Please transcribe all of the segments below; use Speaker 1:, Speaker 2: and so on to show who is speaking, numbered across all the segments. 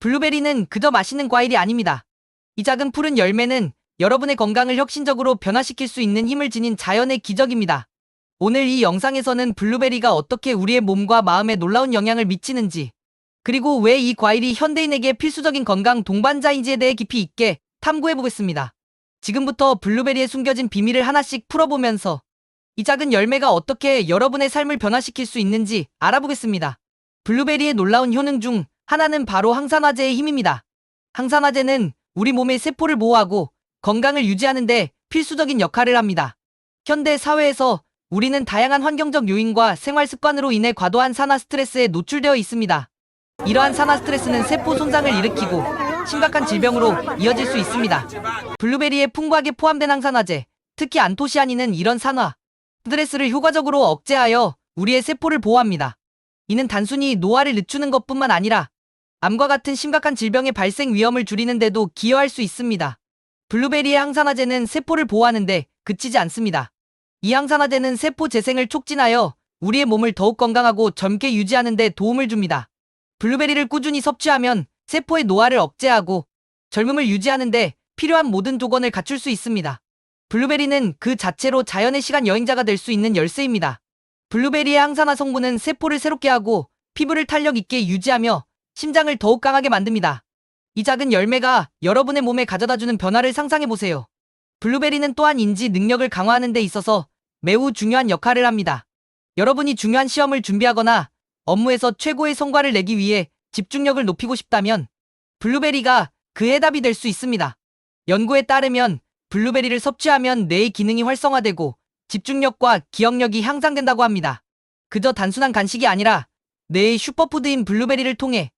Speaker 1: 블루베리는 그저 맛있는 과일이 아닙니다. 이 작은 푸른 열매는 여러분의 건강을 혁신적으로 변화시킬 수 있는 힘을 지닌 자연의 기적입니다. 오늘 이 영상에서는 블루베리가 어떻게 우리의 몸과 마음에 놀라운 영향을 미치는지, 그리고 왜 이 과일이 현대인에게 필수적인 건강 동반자인지에 대해 깊이 있게 탐구해보겠습니다. 지금부터 블루베리에 숨겨진 비밀을 하나씩 풀어보면서 이 작은 열매가 어떻게 여러분의 삶을 변화시킬 수 있는지 알아보겠습니다. 블루베리의 놀라운 효능 중 하나는 바로 항산화제의 힘입니다. 항산화제는 우리 몸의 세포를 보호하고 건강을 유지하는 데 필수적인 역할을 합니다. 현대 사회에서 우리는 다양한 환경적 요인과 생활 습관으로 인해 과도한 산화 스트레스에 노출되어 있습니다. 이러한 산화 스트레스는 세포 손상을 일으키고 심각한 질병으로 이어질 수 있습니다. 블루베리에 풍부하게 포함된 항산화제, 특히 안토시아닌은 이런 산화 스트레스를 효과적으로 억제하여 우리의 세포를 보호합니다. 이는 단순히 노화를 늦추는 것뿐만 아니라 암과 같은 심각한 질병의 발생 위험을 줄이는 데도 기여할 수 있습니다. 블루베리의 항산화제는 세포를 보호하는데 그치지 않습니다. 이 항산화제는 세포 재생을 촉진하여 우리의 몸을 더욱 건강하고 젊게 유지하는 데 도움을 줍니다. 블루베리를 꾸준히 섭취하면 세포의 노화를 억제하고 젊음을 유지하는 데 필요한 모든 조건을 갖출 수 있습니다. 블루베리는 그 자체로 자연의 시간 여행자가 될 수 있는 열쇠입니다. 블루베리의 항산화 성분은 세포를 새롭게 하고 피부를 탄력 있게 유지하며 심장을 더욱 강하게 만듭니다. 이 작은 열매가 여러분의 몸에 가져다주는 변화를 상상해보세요. 블루베리는 또한 인지 능력을 강화하는 데 있어서 매우 중요한 역할을 합니다. 여러분이 중요한 시험을 준비하거나 업무에서 최고의 성과를 내기 위해 집중력을 높이고 싶다면 블루베리가 그 해답이 될 수 있습니다. 연구에 따르면 블루베리를 섭취하면 뇌의 기능이 활성화되고 집중력과 기억력이 향상된다고 합니다. 그저 단순한 간식이 아니라 뇌의 슈퍼푸드인 블루베리를 통해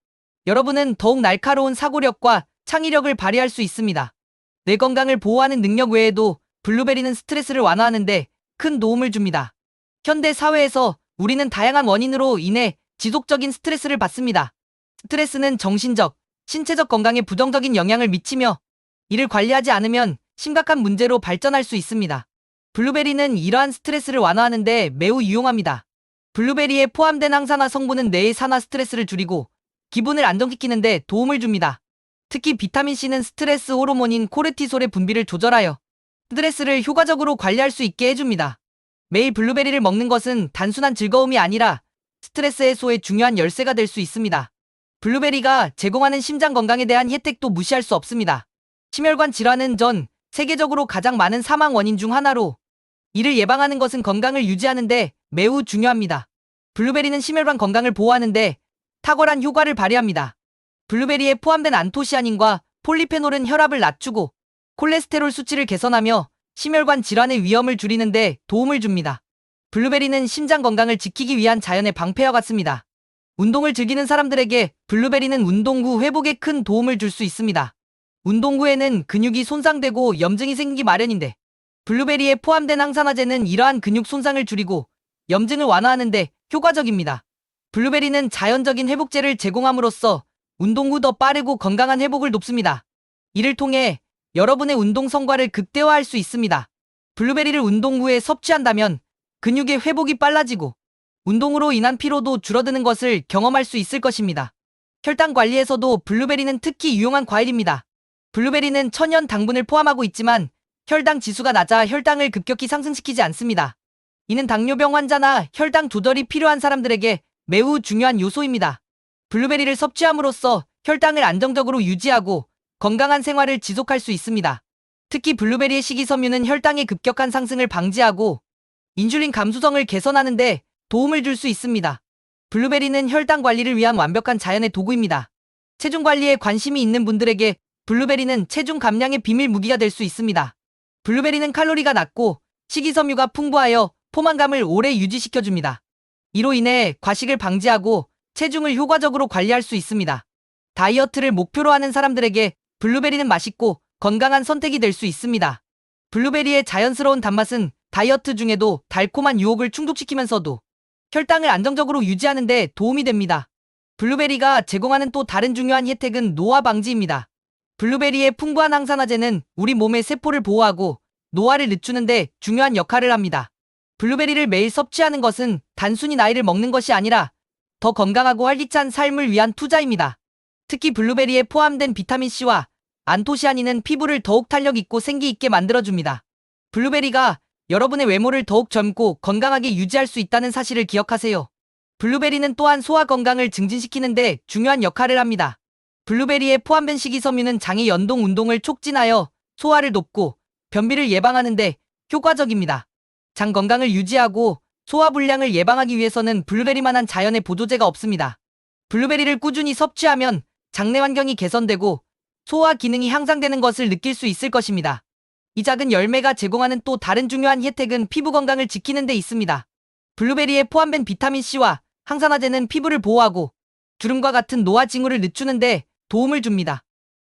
Speaker 1: 여러분은 더욱 날카로운 사고력과 창의력을 발휘할 수 있습니다. 뇌 건강을 보호하는 능력 외에도 블루베리는 스트레스를 완화하는 데 큰 도움을 줍니다. 현대 사회에서 우리는 다양한 원인으로 인해 지속적인 스트레스를 받습니다. 스트레스는 정신적, 신체적 건강에 부정적인 영향을 미치며 이를 관리하지 않으면 심각한 문제로 발전할 수 있습니다. 블루베리는 이러한 스트레스를 완화하는 데 매우 유용합니다. 블루베리에 포함된 항산화 성분은 뇌의 산화 스트레스를 줄이고 기분을 안정시키는 데 도움을 줍니다. 특히 비타민C는 스트레스 호르몬인 코르티솔의 분비를 조절하여 스트레스를 효과적으로 관리할 수 있게 해줍니다. 매일 블루베리를 먹는 것은 단순한 즐거움이 아니라 스트레스 해소의 중요한 열쇠가 될 수 있습니다. 블루베리가 제공하는 심장 건강에 대한 혜택도 무시할 수 없습니다. 심혈관 질환은 전 세계적으로 가장 많은 사망 원인 중 하나로 이를 예방하는 것은 건강을 유지하는 데 매우 중요합니다. 블루베리는 심혈관 건강을 보호하는 데 탁월한 효과를 발휘합니다. 블루베리에 포함된 안토시아닌과 폴리페놀은 혈압을 낮추고 콜레스테롤 수치를 개선하며 심혈관 질환의 위험을 줄이는 데 도움을 줍니다. 블루베리는 심장 건강을 지키기 위한 자연의 방패와 같습니다. 운동을 즐기는 사람들에게 블루베리는 운동 후 회복에 큰 도움을 줄 수 있습니다. 운동 후에는 근육이 손상되고 염증이 생기기 마련인데 블루베리에 포함된 항산화제는 이러한 근육 손상을 줄이고 염증을 완화하는 데 효과적입니다. 블루베리는 자연적인 회복제를 제공함으로써 운동 후 더 빠르고 건강한 회복을 돕습니다. 이를 통해 여러분의 운동 성과를 극대화할 수 있습니다. 블루베리를 운동 후에 섭취한다면 근육의 회복이 빨라지고 운동으로 인한 피로도 줄어드는 것을 경험할 수 있을 것입니다. 혈당 관리에서도 블루베리는 특히 유용한 과일입니다. 블루베리는 천연 당분을 포함하고 있지만 혈당 지수가 낮아 혈당을 급격히 상승시키지 않습니다. 이는 당뇨병 환자나 혈당 조절이 필요한 사람들에게 매우 중요한 요소입니다. 블루베리를 섭취함으로써 혈당을 안정적으로 유지하고 건강한 생활을 지속할 수 있습니다. 특히 블루베리의 식이섬유는 혈당의 급격한 상승을 방지하고 인슐린 감수성을 개선하는 데 도움을 줄 수 있습니다. 블루베리는 혈당 관리를 위한 완벽한 자연의 도구입니다. 체중 관리에 관심이 있는 분들에게 블루베리는 체중 감량의 비밀 무기가 될 수 있습니다. 블루베리는 칼로리가 낮고 식이섬유가 풍부하여 포만감을 오래 유지시켜줍니다. 이로 인해 과식을 방지하고 체중을 효과적으로 관리할 수 있습니다. 다이어트를 목표로 하는 사람들에게 블루베리는 맛있고 건강한 선택이 될 수 있습니다. 블루베리의 자연스러운 단맛은 다이어트 중에도 달콤한 유혹을 충족시키면서도 혈당을 안정적으로 유지하는 데 도움이 됩니다. 블루베리가 제공하는 또 다른 중요한 혜택은 노화 방지입니다. 블루베리의 풍부한 항산화제는 우리 몸의 세포를 보호하고 노화를 늦추는 데 중요한 역할을 합니다. 블루베리를 매일 섭취하는 것은 단순히 나이를 먹는 것이 아니라 더 건강하고 활기찬 삶을 위한 투자입니다. 특히 블루베리에 포함된 비타민C와 안토시아닌은 피부를 더욱 탄력 있고 생기 있게 만들어줍니다. 블루베리가 여러분의 외모를 더욱 젊고 건강하게 유지할 수 있다는 사실을 기억하세요. 블루베리는 또한 소화 건강을 증진시키는데 중요한 역할을 합니다. 블루베리에 포함된 식이섬유는 장의 연동 운동을 촉진하여 소화를 돕고 변비를 예방하는데 효과적입니다. 장 건강을 유지하고 소화 불량을 예방하기 위해서는 블루베리만한 자연의 보조제가 없습니다. 블루베리를 꾸준히 섭취하면 장내 환경이 개선되고 소화 기능이 향상되는 것을 느낄 수 있을 것입니다. 이 작은 열매가 제공하는 또 다른 중요한 혜택은 피부 건강을 지키는 데 있습니다. 블루베리에 포함된 비타민C와 항산화제는 피부를 보호하고 주름과 같은 노화 징후를 늦추는데 도움을 줍니다.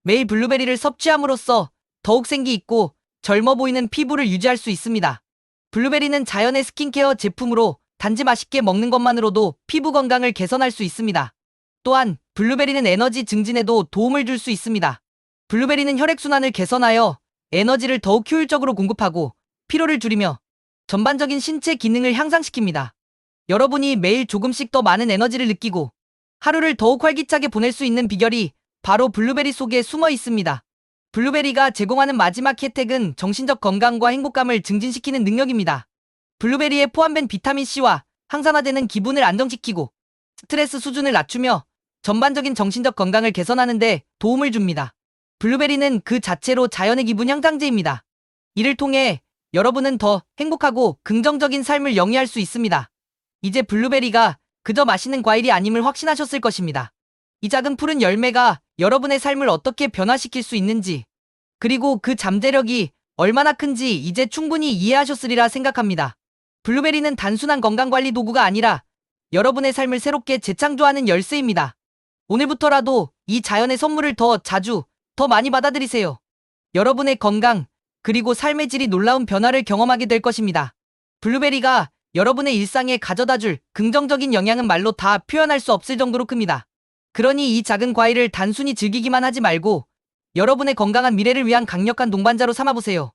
Speaker 1: 매일 블루베리를 섭취함으로써 더욱 생기 있고 젊어 보이는 피부를 유지할 수 있습니다. 블루베리는 자연의 스킨케어 제품으로 단지 맛있게 먹는 것만으로도 피부 건강을 개선할 수 있습니다. 또한 블루베리는 에너지 증진에도 도움을 줄 수 있습니다. 블루베리는 혈액순환을 개선하여 에너지를 더욱 효율적으로 공급하고 피로를 줄이며 전반적인 신체 기능을 향상시킵니다. 여러분이 매일 조금씩 더 많은 에너지를 느끼고 하루를 더욱 활기차게 보낼 수 있는 비결이 바로 블루베리 속에 숨어 있습니다. 블루베리가 제공하는 마지막 혜택은 정신적 건강과 행복감을 증진시키는 능력입니다. 블루베리에 포함된 비타민C와 항산화제는 기분을 안정시키고 스트레스 수준을 낮추며 전반적인 정신적 건강을 개선하는 데 도움을 줍니다. 블루베리는 그 자체로 자연의 기분 향상제입니다. 이를 통해 여러분은 더 행복하고 긍정적인 삶을 영위할 수 있습니다. 이제 블루베리가 그저 맛있는 과일이 아님을 확신하셨을 것입니다. 이 작은 푸른 열매가 여러분의 삶을 어떻게 변화시킬 수 있는지, 그리고 그 잠재력이 얼마나 큰지 이제 충분히 이해하셨으리라 생각합니다. 블루베리는 단순한 건강관리 도구가 아니라 여러분의 삶을 새롭게 재창조하는 열쇠입니다. 오늘부터라도 이 자연의 선물을 더 자주, 더 많이 받아들이세요. 여러분의 건강, 그리고 삶의 질이 놀라운 변화를 경험하게 될 것입니다. 블루베리가 여러분의 일상에 가져다줄 긍정적인 영향은 말로 다 표현할 수 없을 정도로 큽니다. 그러니 이 작은 과일을 단순히 즐기기만 하지 말고 여러분의 건강한 미래를 위한 강력한 동반자로 삼아보세요.